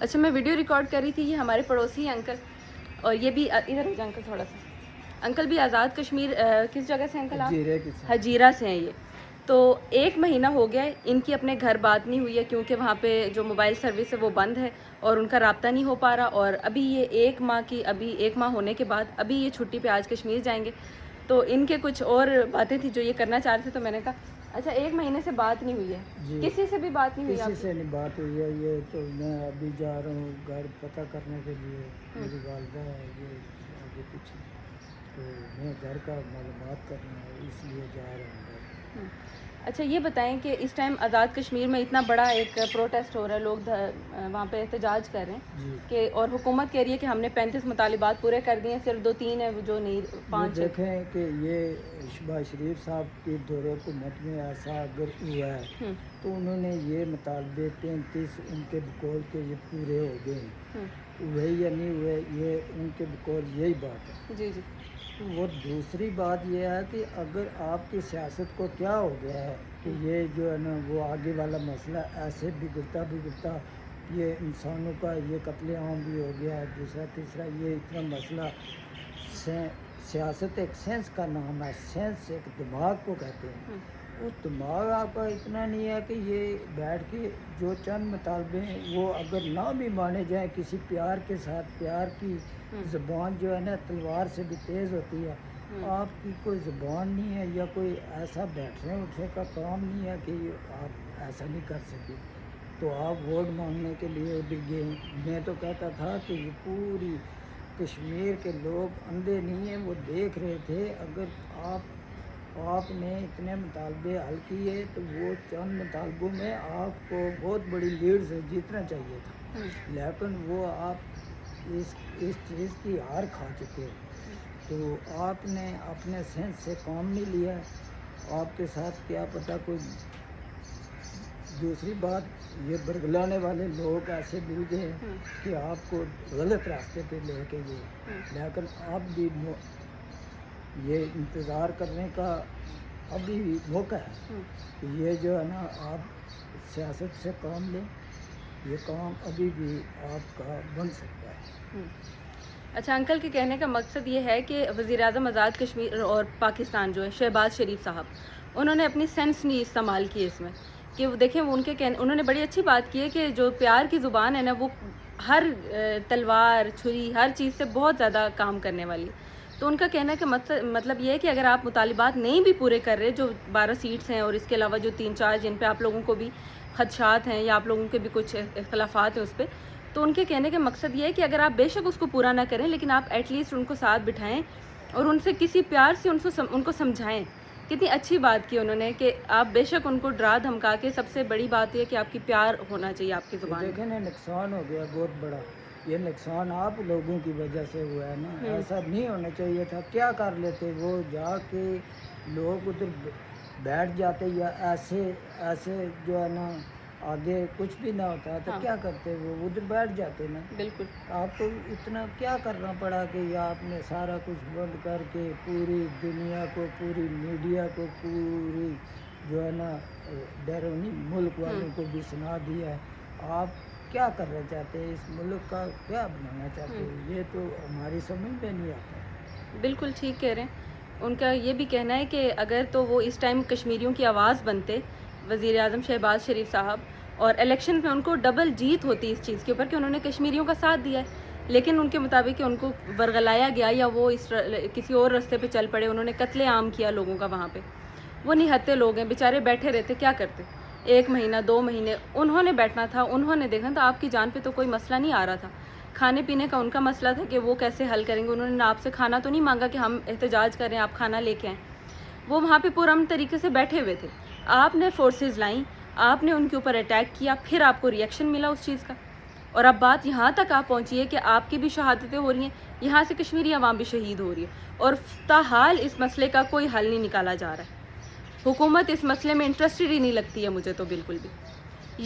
اچھا میں video record کر رہی تھی، یہ ہمارے پڑوسی ہیں انکل، اور یہ بھی ادھر ہو جائیں انکل تھوڑا سا. انکل بھی آزاد کشمیر کس جگہ سے انکل آپ؟ حجیرہ سے ہیں یہ. تو 1 مہینہ ہو گیا ہے ان کی اپنے گھر بات نہیں ہوئی ہے، کیونکہ وہاں پہ جو موبائل سروس ہے وہ بند ہے اور ان کا رابطہ نہیں ہو پا رہا. اور ابھی یہ 1 ماہ ہونے کے بعد ابھی یہ چھٹی پہ آج کشمیر جائیں گے. تو ان کے کچھ اور باتیں تھیں جو یہ کرنا چاہ رہے تھے، تو میں نے کہا اچھا 1 مہینے سے بات نہیں ہوئی ہے. جی کسی سے بھی بات نہیں ہوئی کسی آپ سے نہیں بات ہوئی ہے. یہ تو میں ابھی جا رہا ہوں گھر پتہ کرنے کے لیے. میری والدہ ہے یہ آگے پیچھے، تو میں گھر کا معلومات کرنا ہے اس لیے جا رہا ہوں گھر. اچھا یہ بتائیں کہ اس ٹائم آزاد کشمیر میں اتنا بڑا ایک پروٹیسٹ ہو رہا ہے، لوگ وہاں پہ احتجاج کر رہے ہیں جی کہ، اور حکومت کہہ رہی ہے کہ ہم نے 35 مطالبات پورے کر دیے ہیں، صرف 2-3 ہیں جو نہیں، 5 یہ دیکھیں کہ یہ شہباز شریف صاحب کے دور حکومت میں ایسا اگر ہوا ہے تو انہوں نے یہ مطالبے 33 ان کے بقول کے یہ پورے ہو گئے ہیں. ہوئے یا نہیں ہوئے یہ ان کے بقول یہی بات ہے. جی جی. وہ دوسری بات یہ ہے کہ اگر آپ کی سیاست کو کیا ہو گیا ہے کہ یہ جو ہے نا وہ آگے والا مسئلہ ایسے بگڑتا یہ انسانوں کا یہ قتل عام بھی ہو گیا ہے، دوسرا تیسرا یہ اتنا مسئلہ. سیاست ایک سینس کا نام ہے، سینس ایک دماغ کو کہتے ہیں. اس دماغ آپ کا اتنا نہیں ہے کہ یہ بیٹھ کے جو چند مطالبے ہیں وہ اگر نہ بھی مانے جائیں کسی پیار کے ساتھ، پیار کی زبان جو ہے نا تلوار سے بھی تیز ہوتی ہے. آپ کی کوئی زبان نہیں ہے یا کوئی ایسا بیٹھنے اٹھنے کا کام نہیں ہے کہ آپ ایسا نہیں کر سکے تو آپ ووٹ مانگنے کے لیے ادھر گئے. میں تو کہتا تھا کہ یہ پوری کشمیر کے لوگ اندھے نہیں ہیں، وہ دیکھ رہے تھے. اگر آپ نے اتنے مطالبے حل کیے تو وہ چند مطالبوں میں آپ کو بہت بڑی لیڈ سے جیتنا چاہیے تھا، لیکن وہ آپ اس چیز کی ہار کھا چکے. تو آپ نے اپنے سینس سے کام نہیں لیا. آپ کے ساتھ کیا پتہ کوئی دوسری بات یہ برگلانے والے لوگ ایسے مل گئے کہ آپ کو غلط راستے پہ لے کے گئے. لیکن اب بھی یہ انتظار کرنے کا ابھی بھی موقع ہے کہ یہ جو ہے نا آپ سیاست سے کام لیں، یہ کام ابھی بھی آپ کا بن سکتا ہے. اچھا انکل کے کہنے کا مقصد یہ ہے کہ وزیر اعظم آزاد کشمیر اور پاکستان جو ہے شہباز شریف صاحب، انہوں نے اپنی سینس نہیں استعمال کی اس میں کہ وہ دیکھیں ان کے انہوں نے بڑی اچھی بات کی ہے کہ جو پیار کی زبان ہے نا وہ ہر تلوار چھری ہر چیز سے بہت زیادہ کام کرنے والی. تو ان کا کہنا ہے کہ مطلب یہ ہے کہ اگر آپ مطالبات نہیں بھی پورے کر رہے، جو 12 سیٹس ہیں اور اس کے علاوہ جو 3-4 جن پہ آپ لوگوں کو بھی خدشات ہیں یا آپ لوگوں کے بھی کچھ اختلافات ہیں اس پہ، تو ان کے کہنے کا مقصد یہ ہے کہ اگر آپ بے شک اس کو پورا نہ کریں لیکن آپ ایٹ لیسٹ ان کو ساتھ بٹھائیں اور ان سے کسی پیار سے ان کو سمجھائیں. کتنی اچھی بات کی انہوں نے کہ آپ بے شک ان کو ڈرا دھمکا کے، سب سے بڑی بات یہ کہ آپ کی پیار ہونا چاہیے آپ کی زبان. دیکھیں نا نقصان ہو گیا بہت بڑا. یہ نقصان آپ لوگوں کی وجہ سے ہوا ہے نا، ایسا نہیں ہونا چاہیے تھا. کیا کر لیتے وہ جا کے لوگ ادھر بیٹھ جاتے یا ایسے جو ہے نا آگے کچھ بھی نہ ہوتا تو کیا کرتے وہ ادھر بیٹھ جاتے نا. بالکل. آپ کو اتنا کیا کرنا پڑا کہ آپ نے سارا کچھ بند کر کے پوری دنیا کو، پوری میڈیا کو، پوری جو ہے نا بیرونی ملک والوں کو بھی سنا دیا ہے. آپ کیا کرنا چاہتے ہیں؟ اس ملک کا کیا بنانا چاہتے ہیں؟ یہ تو ہماری سمجھ میں نہیں آتا. بالکل ٹھیک کہہ رہے ہیں. ان کا یہ بھی کہنا ہے کہ اگر تو وہ اس ٹائم کشمیریوں کی آواز بنتے وزیر اعظم شہباز شریف صاحب، اور الیکشن میں ان کو ڈبل جیت ہوتی اس چیز کے اوپر کہ انہوں نے کشمیریوں کا ساتھ دیا ہے. لیکن ان کے مطابق کہ ان کو ورغلایا گیا یا وہ کسی اور راستے پہ چل پڑے، انہوں نے قتل عام کیا لوگوں کا وہاں پہ. وہ نہتے لوگ ہیں بیچارے، بیٹھے رہتے کیا کرتے 1 مہینہ 2 مہینے. انہوں نے بیٹھنا تھا، انہوں نے دیکھنا تھا. آپ کی جان پہ تو کوئی مسئلہ نہیں آ رہا تھا. کھانے پینے کا ان کا مسئلہ تھا کہ وہ کیسے حل کریں گے. انہوں نے آپ سے کھانا تو نہیں مانگا کہ ہم احتجاج کریں آپ کھانا لے کے آئیں. وہ وہاں پہ پرامن طریقے سے بیٹھے ہوئے تھے. آپ نے فورسز لائیں، آپ نے ان کے اوپر اٹیک کیا، پھر آپ کو ریئیکشن ملا اس چیز کا. اور اب بات یہاں تک آپ پہنچی ہے کہ آپ کی بھی شہادتیں ہو رہی ہیں، یہاں سے کشمیری عوام بھی شہید ہو رہی ہے، اور تاحال اس مسئلے کا کوئی حل نہیں نکالا جا رہا ہے. حکومت اس مسئلے میں انٹرسٹڈ ہی نہیں لگتی ہے مجھے تو بالکل بھی.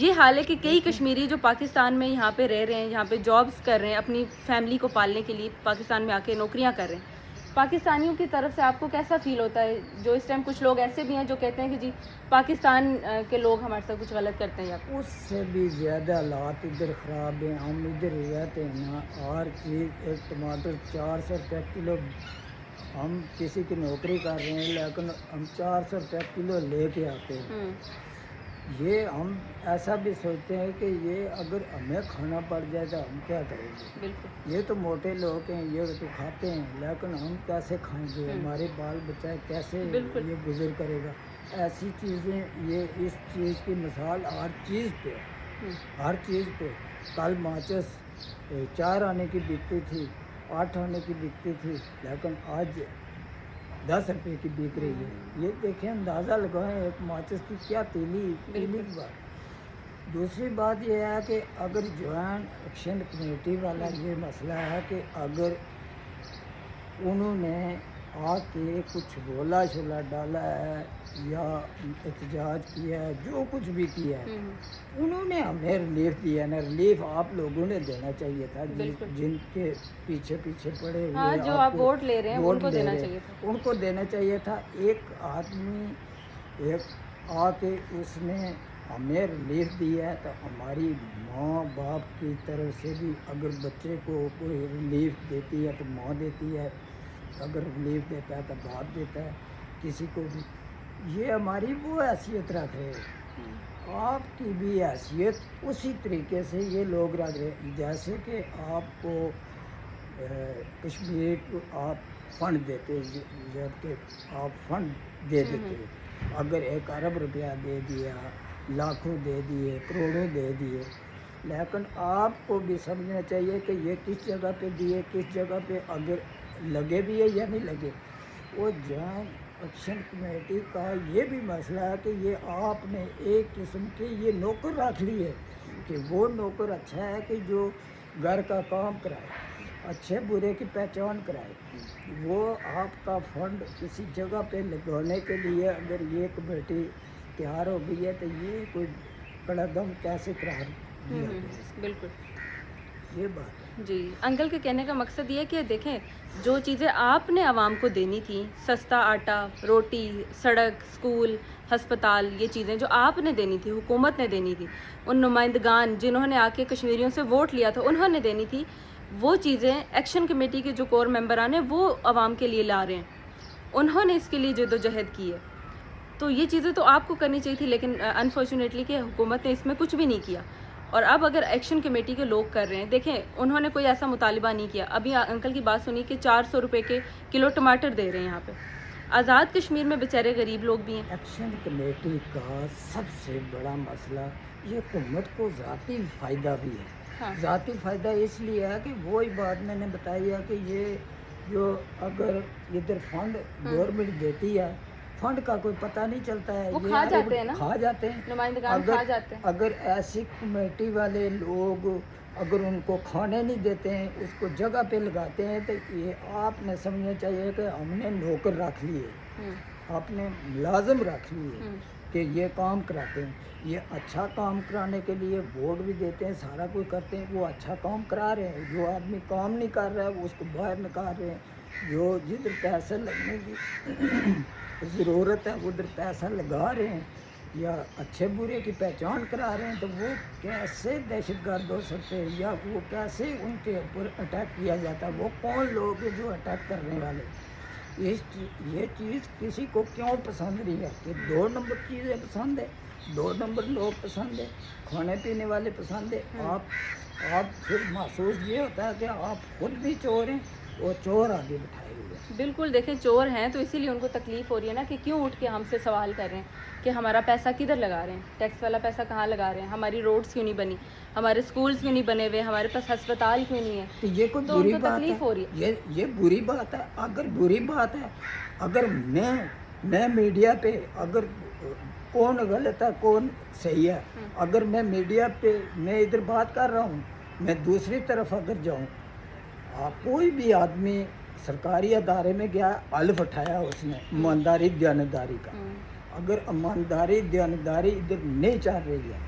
یہ حال ہے کہ کئی کشمیری جو پاکستان میں یہاں پہ رہ رہے ہیں، یہاں پہ جابز کر رہے ہیں، اپنی فیملی کو پالنے کے لیے پاکستان میں آ کے نوکریاں کر رہے ہیں، پاکستانیوں کی طرف سے آپ کو کیسا فیل ہوتا ہے جو اس ٹائم کچھ لوگ ایسے بھی ہیں جو کہتے ہیں کہ جی پاکستان کے لوگ ہمارے ساتھ کچھ غلط کرتے ہیں؟ آپ اس سے بھی زیادہ حالات ادھر خراب ہیں. ہم ادھر رہتے ہیں نا, ہر چیز ایک ٹماٹر 400 روپے کلو. ہم کسی کی نوکری کر رہے ہیں لیکن ہم 400 روپے کلو لے کے آتے ہیں. یہ ہم ایسا بھی سوچتے ہیں کہ یہ اگر ہمیں کھانا پڑ جائے تو ہم کیا کریں گے. بالکل یہ تو موٹے لوگ ہیں, یہ تو کھاتے ہیں, لیکن ہم کیسے کھائیں گے؟ ہمارے بال بچہ کیسے بالکل. یہ گزر کرے گا؟ ایسی چیزیں, یہ اس چیز کی مثال ہر چیز پہ, ہر چیز پہ. کل ماچس 4 آنے کی بکتی تھی, 8 آنے کی بکتی تھی, لیکن آج 10 روپے کی بک رہی ہے. یہ دیکھیں, اندازہ لگائیں ایک ماچس کی کیا تیلی کی بات. دوسری بات یہ ہے کہ اگر جوائنٹ ایکشن کمیٹی والا یہ مسئلہ ہے کہ اگر انہوں نے آ کے کچھ رولا شولا ڈالا ہے یا احتجاج کیا ہے, جو کچھ بھی کیا ہے, انہوں نے ہمیں ریلیف دیا نا. ریلیف آپ لوگوں نے دینا چاہیے تھا, جن کے پیچھے پیچھے پڑے ہوئے جو آپ ووٹ لے رہے ہیں ان کو دینا چاہیے تھا. ان کو دینا چاہیے تھا. ایک آدمی ایک آ کے اس نے ہمیں ریلیف دیا ہے, تو ہماری ماں باپ کی طرف سے بھی اگر بچے کو کوئی ریلیف دیتی ہے تو ماں دیتی ہے, اگر ریلیف دیتا ہے تو باپ دیتا ہے. کسی کو بھی یہ ہماری وہ حیثیت رکھ رہے ہیں. آپ کی بھی حیثیت اسی طریقے سے یہ لوگ رکھ رہے ہیں. جیسے کہ آپ کو کشمیر کو آپ فنڈ دیتے, جب کہ آپ فنڈ دے دیتے, اگر 1 ارب روپیہ دے دیا, لاکھوں دے دیے, کروڑوں دے دیے, لیکن آپ کو بھی سمجھنا چاہیے کہ یہ کس جگہ پہ دیے, کس جگہ پہ اگر لگے بھی ہے یا نہیں لگے. وہ جوائنٹ ایکشن کمیٹی کا یہ بھی مسئلہ ہے کہ یہ آپ نے ایک قسم کے یہ نوکر رکھ لیے کہ وہ نوکر اچھا ہے کہ جو گھر کا کام کرائے, اچھے برے کی پہچان کرائے. وہ آپ کا فنڈ کسی جگہ پہ لگانے کے لیے اگر یہ کمیٹی تیار ہو گئی ہے تو یہ کوئی قدم کیسے قرار دیا گیا ہے؟ بالکل یہ بات ہے. جی انکل کے کہنے کا مقصد یہ ہے کہ دیکھیں جو چیزیں آپ نے عوام کو دینی تھیں, سستا آٹا, روٹی, سڑک, اسکول, ہسپتال, یہ چیزیں جو آپ نے دینی تھی, حکومت نے دینی تھی, ان نمائندگان جنہوں نے آ کے کشمیریوں سے ووٹ لیا تھا انہوں نے دینی تھی, وہ چیزیں ایکشن کمیٹی کے جو کور ممبران ہیں وہ عوام کے لیے لا رہے ہیں. انہوں نے اس کے لیے جدوجہد کی ہے, تو یہ چیزیں تو آپ کو کرنی چاہیے تھی, لیکن انفارچونیٹلی کہ حکومت نے اس میں کچھ بھی نہیں کیا. اور اب اگر ایکشن کمیٹی کے لوگ کر رہے ہیں, دیکھیں انہوں نے کوئی ایسا مطالبہ نہیں کیا. ابھی انکل کی بات سنی کہ 400 روپے کے کلو ٹماٹر دے رہے ہیں یہاں پہ. آزاد کشمیر میں بیچارے غریب لوگ بھی ہیں. ایکشن کمیٹی کا سب سے بڑا مسئلہ یہ حکومت کو ذاتی فائدہ بھی ہے. ذاتی فائدہ اس لیے ہے کہ وہی بات میں نے بتائی ہے کہ یہ جو اگر ادھر فنڈ گورنمنٹ دیتی ہے, فنڈ کا کوئی پتہ نہیں چلتا ہے, وہ کھا جاتے ہیں نا, کھا جاتے ہیں نمائندگان کھا جاتے ہیں. اگر ایسی کمیٹی والے لوگ اگر ان کو کھانے نہیں دیتے ہیں, اس کو جگہ پہ لگاتے ہیں, تو یہ آپ نے سمجھنا چاہیے کہ ہم نے نوکر رکھ لیے, آپ نے ملازم رکھ لیے کہ یہ کام کراتے ہیں. یہ اچھا کام کرانے کے لیے ووٹ بھی دیتے ہیں, سارا کچھ کرتے ہیں, وہ اچھا کام کرا رہے ہیں. جو آدمی کام نہیں کر رہا ہے وہ اس کو باہر نکال رہے ہیں. جو جدھر پیسے لگنے کی ضرورت ہے ادھر پیسہ لگا رہے ہیں یا اچھے برے کی پہچان کرا رہے ہیں, تو وہ کیسے دہشت گرد ہو سکتے ہیں یا وہ کیسے ان کے اوپر اٹیک کیا جاتا ہے؟ وہ کون لوگ ہیں جو اٹیک کرنے والے؟ یہ چیز کسی کو کیوں پسند نہیں ہے کہ 2 نمبر چیزیں پسند ہے, 2 نمبر لوگ پسند ہے, کھانے پینے والے پسند ہے. آپ پھر محسوس یہ ہوتا ہے کہ آپ خود بھی چور ہیں اور چور آگے بٹھائے ہوئے ہیں. بالکل, دیکھیں چور ہیں تو اسی لیے ان کو تکلیف ہو رہی ہے نا کہ کیوں اٹھ کے ہم سے سوال کر رہے ہیں کہ ہمارا پیسہ کدھر لگا رہے ہیں, ٹیکس والا پیسہ کہاں لگا رہے ہیں, ہماری روڈز کیوں نہیں بنی, ہمارے اسکولز کیوں نہیں بنے ہوئے, ہمارے پاس ہسپتال کیوں نہیں ہے. تو یہ کوئی بری بات ہے؟ یہ بری بات ہے. اگر بری بات ہے, اگر میں میڈیا پہ اگر کون غلط ہے کون صحیح ہے, اگر میں میڈیا پہ میں ادھر بات کر رہا ہوں, میں دوسری طرف اگر جاؤں, کوئی بھی آدمی سرکاری ادارے میں گیا, الف اٹھایا اس نے ایمانداری دیانتداری کا, اگر ایمانداری دیانتداری ادھر نہیں چل رہی ہے,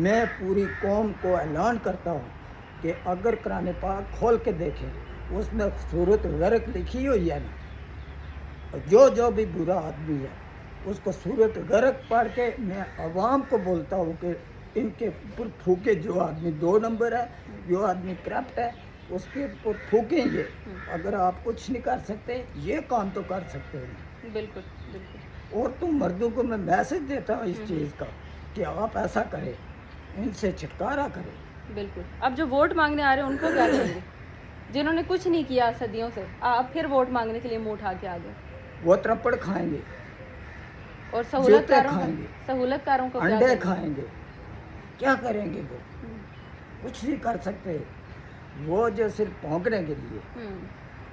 میں پوری قوم کو اعلان کرتا ہوں کہ اگر قرآن پاک کھول کے دیکھیں اس میں صورت غرق لکھی ہوئی ہے نا، اور جو بھی برا آدمی ہے اس کو صورت غرق پڑھ کے میں عوام کو بولتا ہوں کہ ان کے اوپر پھونکے، جو آدمی 2 نمبر ہے، جو آدمی کرپٹ ہے اس کے اوپر پھونکیں گے. اگر آپ کچھ نہیں کر سکتے یہ کام تو کر سکتے ہیں. بالکل بالکل. اور تم مردوں کو میں میسج دیتا ہوں اس چیز کا کہ آپ ایسا کریں، ان سے چھٹکارا کریں. بالکل. اب جو ووٹ مانگنے آ رہے ہیں ان کو کیا کہیں گے، جنہوں نے کچھ نہیں کیا صدیوں سے، اب پھر ووٹ مانگنے کے لیے منہ اٹھا کے آ گئے؟ وہ ترپڑ کھائیں گے، اور سہولت جوتے کاروں کھائیں گے، سہولت کاروں کو کیا انڈے کہیں گے؟ کھائیں گے. کیا کریں گے وہ؟ کچھ نہیں کر سکتے. وہ جو صرف پھونکنے کے لیے،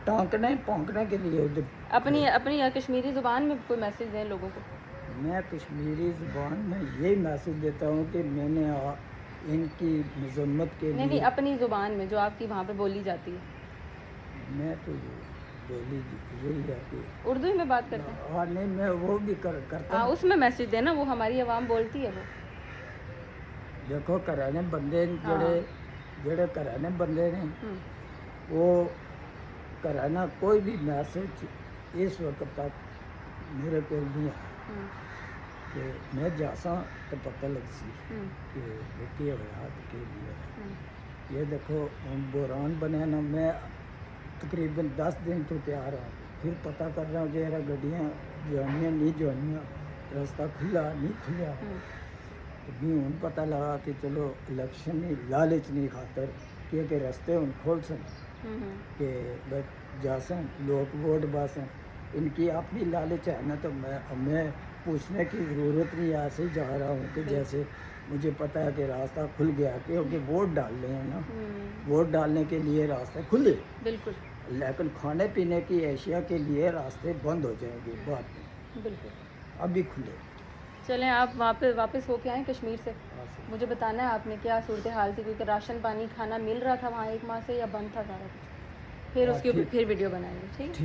پھونکنے کے لیے اپنی کشمیری زبان میں کوئی میسج دیں لوگوں کو. میں کشمیری زبان میں یہی میسج دیتا ہوں کہ میں نے ان کی مذمت کے نہیں لیے، اپنی زبان میں جو آپ کی وہاں پہ بولی جاتی ہے. میں تو بولی یہی ہے کہ اردو ہی میں بات کرتے ہیں. ہاں نہیں، میں وہ بھی کرتا ہاں ہوں. اس میں میسج دینا، وہ ہماری عوام بولتی ہے. وہ دیکھو کرانے بندے جڑے کرانے بندے نے، وہ کرانا کوئی بھی میسج اس وقت تک میرے کو نہیں آیا کہ میں جاساں تو پتہ لگ سی کہ یہ حالات کے لیے. یہ دیکھو ہم بحران بنے نا، میں تقریباً 10 دن تو تیار ہوں، پھر پتہ کر رہا ہوں کہ گڈیاں جانیاں نہیں جانیاں، راستہ کھلا نہیں کھلا. بھی ہوں پتہ لگا کہ چلو الیکشن نہیں، لالچ نہیں خاطر کیونکہ رستے ہوں کھول سن کہ بس جاسن لوگ ووٹ باسن. ان کی اپنی لالچ ہے نا، تو میں پوچھنے کی ضرورت نہیں، ایسے ہی جا رہا ہوں کہ جیسے مجھے پتہ ہے کہ راستہ کھل گیا، کیونکہ ووٹ ڈالنے ہیں نا، ووٹ ڈالنے کے لیے راستے کھلے. بالکل. لیکن کھانے پینے کی اشیاء کے لیے راستے بند ہو جائیں گے بعد میں. بالکل. ابھی کھلے. چلیں آپ وہاں پہ واپس ہو کے آئیں کشمیر سے، مجھے بتانا ہے آپ نے کیا صورتحال تھی، کیونکہ راشن پانی کھانا مل رہا تھا وہاں 1 ماہ سے یا بند تھا سارا کچھ، پھر اس کے اوپر پھر ویڈیو بنائیں گے. ٹھیک.